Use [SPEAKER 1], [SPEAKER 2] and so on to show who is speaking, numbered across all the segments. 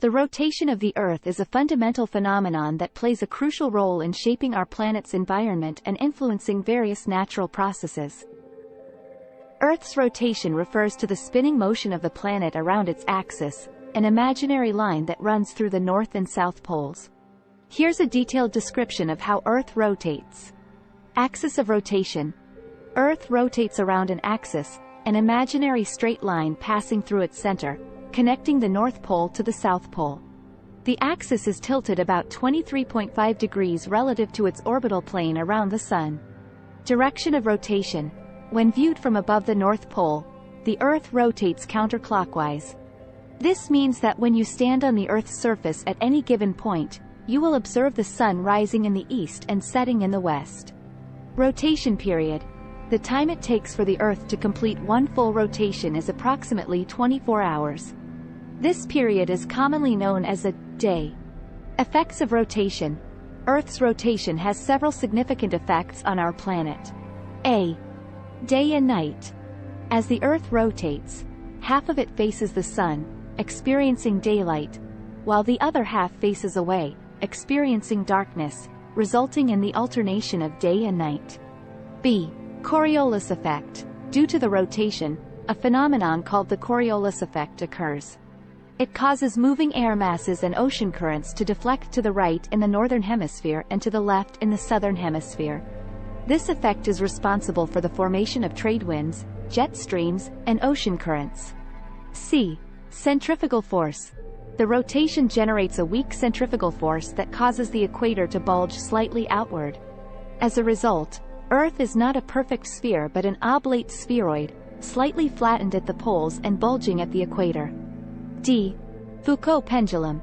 [SPEAKER 1] The rotation of the Earth is a fundamental phenomenon that plays a crucial role in shaping our planet's environment and influencing various natural processes. Earth's rotation refers to the spinning motion of the planet around its axis, an imaginary line that runs through the North and South poles. Here's a detailed description of how Earth rotates. Axis of rotation. Earth rotates around an axis, an imaginary straight line passing through its center, connecting the North Pole to the South Pole. The axis is tilted about 23.5 degrees relative to its orbital plane around the Sun. Direction of rotation. When viewed from above the North Pole, the Earth rotates counterclockwise. This means that when you stand on the Earth's surface at any given point, you will observe the Sun rising in the east and setting in the west. Rotation period. The time it takes for the Earth to complete one full rotation is approximately 24 hours. This period is commonly known as a day. Effects of rotation. Earth's rotation has several significant effects on our planet. A. Day and night. As the Earth rotates, half of it faces the Sun, experiencing daylight, while the other half faces away, experiencing darkness, resulting in the alternation of day and night. B. Coriolis effect. Due to the rotation, a phenomenon called the Coriolis effect occurs. It causes moving air masses and ocean currents to deflect to the right in the northern hemisphere and to the left in the southern hemisphere. This effect is responsible for the formation of trade winds, jet streams, and ocean currents. C. Centrifugal force. The rotation generates a weak centrifugal force that causes the equator to bulge slightly outward. As a result, Earth is not a perfect sphere but an oblate spheroid, slightly flattened at the poles and bulging at the equator. D. Foucault pendulum.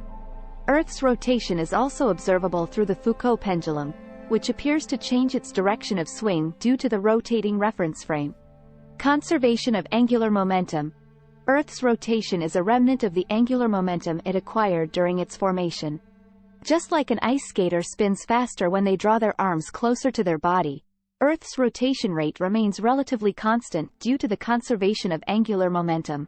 [SPEAKER 1] Earth's rotation is also observable through the Foucault pendulum, which appears to change its direction of swing due to the rotating reference frame. Conservation of angular momentum. Earth's rotation is a remnant of the angular momentum it acquired during its formation. Just like an ice skater spins faster when they draw their arms closer to their body, Earth's rotation rate remains relatively constant due to the conservation of angular momentum.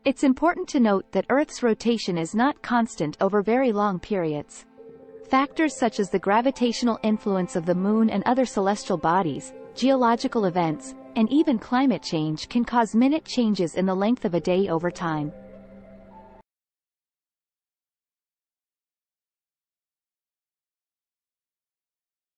[SPEAKER 1] It's important to note that Earth's rotation is not constant over very long periods. Factors such as the gravitational influence of the Moon and other celestial bodies, geological events, and even climate change can cause minute changes in the length of a day over time.